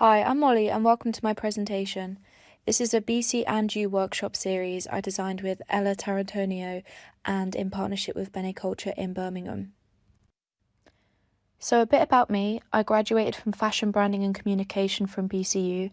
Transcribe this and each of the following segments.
Hi, I'm Molly and welcome to my presentation. This is a BC and U workshop series I designed with Ella Tarantonio and in partnership with Bene Culture in Birmingham. So a bit about me, I graduated from fashion branding and communication from BCU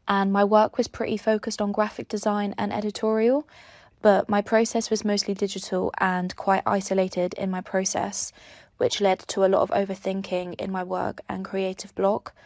and my work was pretty focused on graphic design and editorial, but my process was mostly digital and quite isolated in my process, which led to a lot of overthinking in my work and creative block.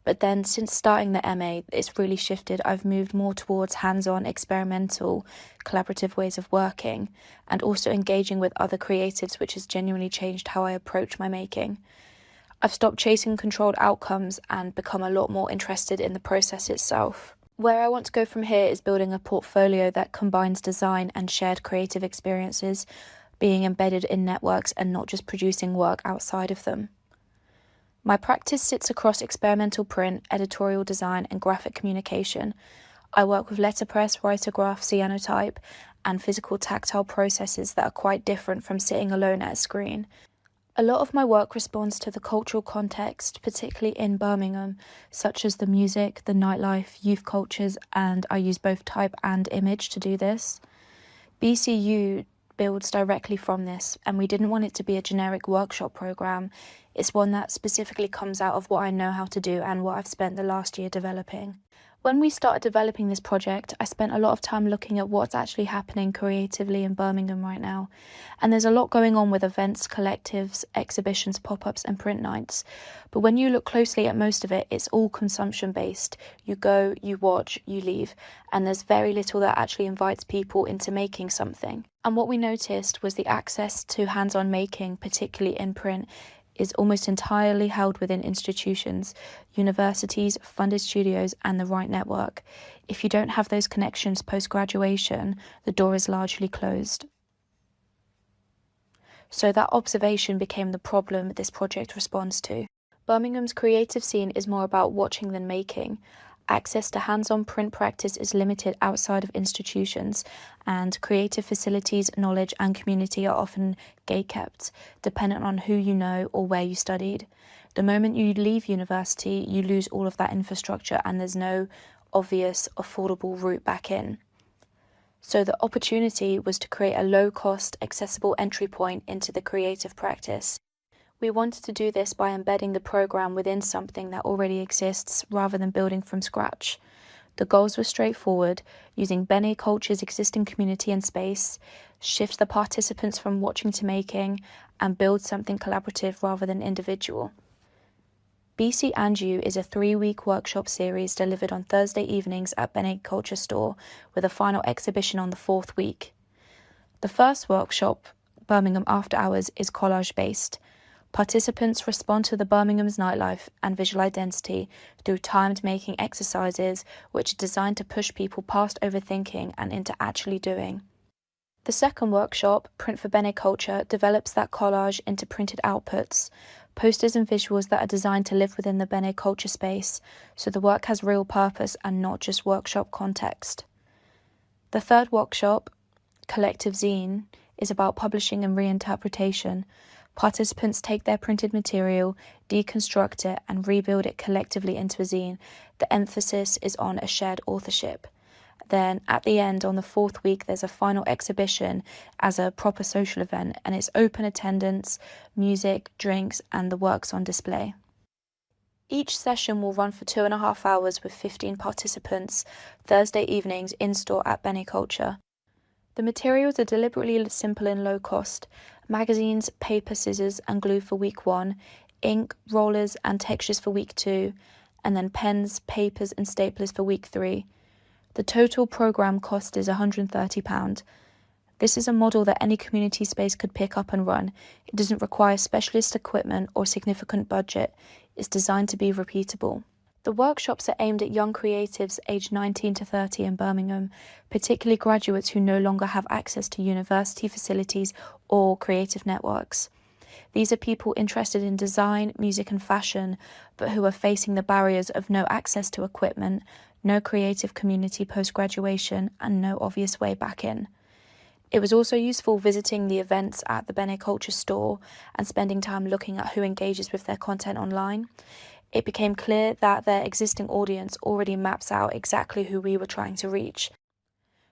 But then since starting the MA, it's really shifted. I've moved more towards hands-on, experimental, collaborative ways of working and also engaging with other creatives, which has genuinely changed how I approach my making. I've stopped chasing controlled outcomes and become a lot more interested in the process itself. Where I want to go from here is building a portfolio that combines design and shared creative experiences, being embedded in networks and not just producing work outside of them. My practice sits across experimental print, editorial design, and graphic communication. I work with letterpress, writergraph, cyanotype, and physical tactile processes that are quite different from sitting alone at a screen. A lot of my work responds to the cultural context, particularly in Birmingham, such as the music, the nightlife, youth cultures, and I use both type and image to do this. BCU builds directly from this, and we didn't want it to be a generic workshop program. It's one that specifically comes out of what I know how to do and what I've spent the last year developing. When we started developing this project, I spent a lot of time looking at what's actually happening creatively in Birmingham right now. And there's a lot going on with events, collectives, exhibitions, pop-ups and print nights. But when you look closely at most of it, it's all consumption based. You go, you watch, you leave, and there's very little that actually invites people into making something. And what we noticed was the access to hands-on making, particularly in print, is almost entirely held within institutions, universities, funded studios, and the right network. If you don't have those connections post-graduation, the door is largely closed. So that observation became the problem this project responds to. Birmingham's creative scene is more about watching than making. Access to hands-on print practice is limited outside of institutions, and creative facilities, knowledge and community are often gate-kept, dependent on who you know or where you studied. The moment you leave university, you lose all of that infrastructure and there's no obvious, affordable route back in. So the opportunity was to create a low-cost, accessible entry point into the creative practice. We wanted to do this by embedding the program within something that already exists rather than building from scratch. The goals were straightforward: using Bene Culture's existing community and space, shift the participants from watching to making, and build something collaborative rather than individual. BC and U is a 3-week workshop series delivered on Thursday evenings at Bene Culture Store, with a final exhibition on the 4th week. The first workshop, Birmingham After Hours, is collage-based. Participants respond to the Birmingham's nightlife and visual identity through timed making exercises which are designed to push people past overthinking and into actually doing. The second workshop, Print for Bene Culture, develops that collage into printed outputs, posters and visuals that are designed to live within the Bene Culture space, so the work has real purpose and not just workshop context. The third workshop, Collective Zine, is about publishing and reinterpretation. Participants take their printed material, deconstruct it, and rebuild it collectively into a zine. The emphasis is on a shared authorship. Then, at the end, on the 4th week, there's a final exhibition as a proper social event, and it's open attendance, music, drinks, and the works on display. Each session will run for 2.5 hours with 15 participants, Thursday evenings in-store at Bene Culture. The materials are deliberately simple and low cost: magazines, paper, scissors and glue for week 1, ink, rollers and textures for week 2, and then pens, papers and staplers for week 3. The total programme cost is £130. This is a model that any community space could pick up and run. It doesn't require specialist equipment or significant budget. It's designed to be repeatable. The workshops are aimed at young creatives aged 19 to 30 in Birmingham, particularly graduates who no longer have access to university facilities or creative networks. These are people interested in design, music and fashion, but who are facing the barriers of no access to equipment, no creative community post-graduation, and no obvious way back in. It was also useful visiting the events at the Bene Culture store and spending time looking at who engages with their content online. it became clear that their existing audience already maps out exactly who we were trying to reach.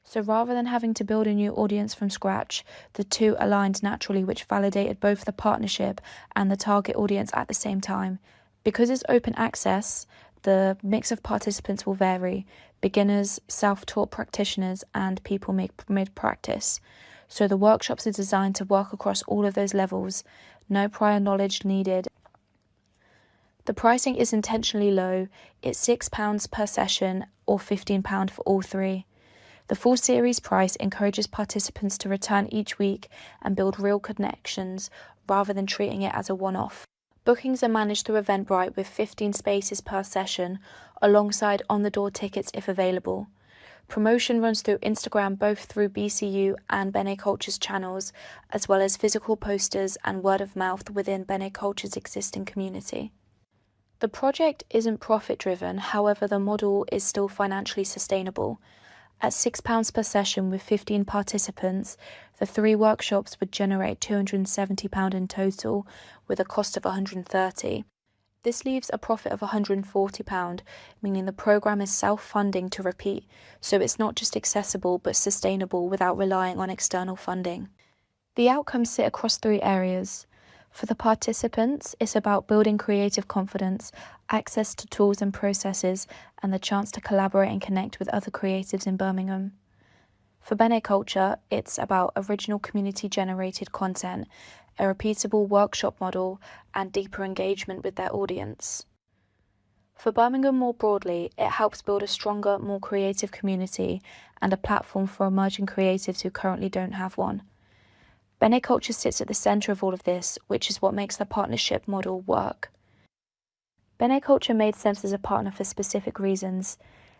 So rather than having to build a new audience from scratch, the two aligned naturally, which validated both the partnership and the target audience at the same time. Because it's open access, the mix of participants will vary: beginners, self-taught practitioners, and people mid-practice. So the workshops are designed to work across all of those levels, no prior knowledge needed. The pricing is intentionally low. It's £6 per session or £15 for all three. The full series price encourages participants to return each week and build real connections rather than treating it as a one-off. Bookings are managed through Eventbrite with 15 spaces per session, alongside on-the-door tickets if available. Promotion runs through Instagram, both through BCU and Bene Culture's channels, as well as physical posters and word of mouth within Bene Culture's existing community. The project isn't profit-driven, however the model is still financially sustainable. At £6 per session with 15 participants, the 3 workshops would generate £270 in total, with a cost of £130. This leaves a profit of £140, meaning the programme is self-funding to repeat, so it's not just accessible but sustainable without relying on external funding. The outcomes sit across 3 areas. For the participants, it's about building creative confidence, access to tools and processes, and the chance to collaborate and connect with other creatives in Birmingham. For Bene Culture, it's about original community-generated content, a repeatable workshop model, and deeper engagement with their audience. For Birmingham more broadly, it helps build a stronger, more creative community and a platform for emerging creatives who currently don't have one. Bene Culture sits at the centre of all of this, which is what makes the partnership model work. Bene Culture made sense as a partner for specific reasons.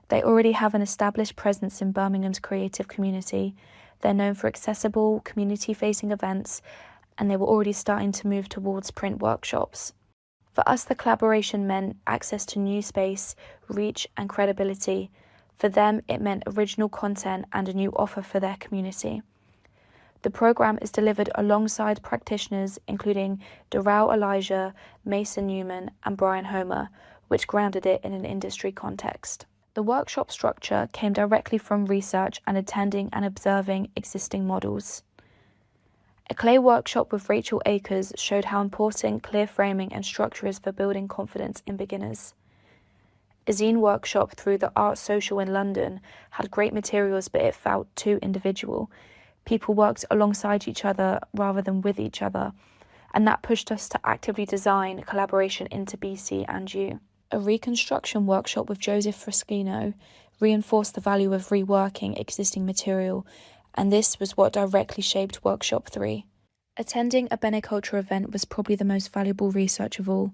They already have an established presence in Birmingham's creative community. They're known for accessible, community-facing events, and they were already starting to move towards print workshops. For us, the collaboration meant access to new space, reach, and credibility. For them, it meant original content and a new offer for their community. The programme is delivered alongside practitioners including Darrell Elijah, Mason Newman, and Brian Homer, which grounded it in an industry context. The workshop structure came directly from research and attending and observing existing models. A clay workshop with Rachel Akers showed how important clear framing and structure is for building confidence in beginners. A zine workshop through the Art Social in London had great materials, but it felt too individual. People worked alongside each other rather than with each other, and that pushed us to actively design collaboration into BC and U. A reconstruction workshop with Joseph Fraschino reinforced the value of reworking existing material, and this was what directly shaped Workshop 3. Attending a Bene Culture event was probably the most valuable research of all.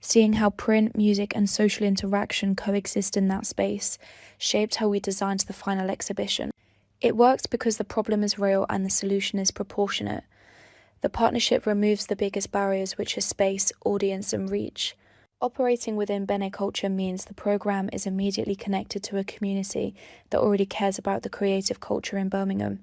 Seeing how print, music, and social interaction coexist in that space shaped how we designed the final exhibition. It works because the problem is real and the solution is proportionate. The partnership removes the biggest barriers, which are space, audience, and reach. Operating within Bene Culture means the programme is immediately connected to a community that already cares about the creative culture in Birmingham,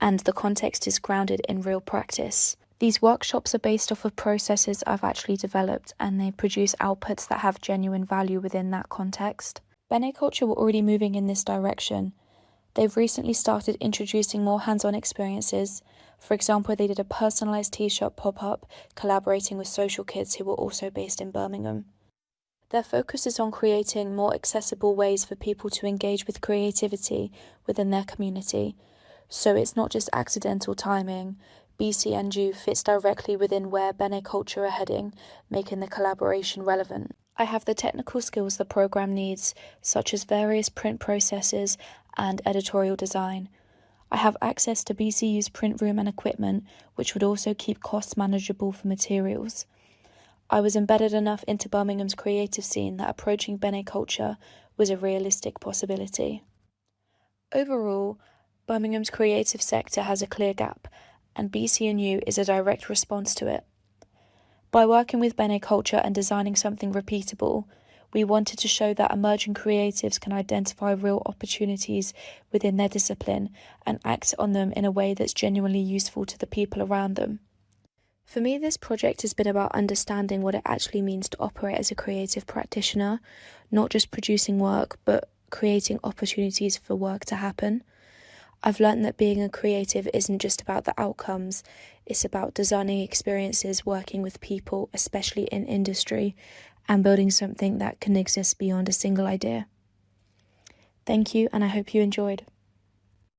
and the context is grounded in real practice. These workshops are based off of processes I've actually developed, and they produce outputs that have genuine value within that context. Bene Culture were already moving in this direction. They've recently started introducing more hands-on experiences. For example, they did a personalised t-shirt pop-up collaborating with Social Kids, who were also based in Birmingham. Their focus is on creating more accessible ways for people to engage with creativity within their community. So it's not just accidental timing. BC and U fits directly within where Bene Culture are heading, making the collaboration relevant. I have the technical skills the programme needs, such as various print processes and editorial design. I have access to BCU's print room and equipment, which would also keep costs manageable for materials. I was embedded enough into Birmingham's creative scene that approaching Bene Culture was a realistic possibility. Overall, Birmingham's creative sector has a clear gap, and BC&U is a direct response to it. By working with Bene Culture and designing something repeatable, we wanted to show that emerging creatives can identify real opportunities within their discipline and act on them in a way that's genuinely useful to the people around them. For me, this project has been about understanding what it actually means to operate as a creative practitioner, not just producing work, but creating opportunities for work to happen. I've learned that being a creative isn't just about the outcomes, it's about designing experiences, working with people, especially in industry, and building something that can exist beyond a single idea. Thank you, and I hope you enjoyed.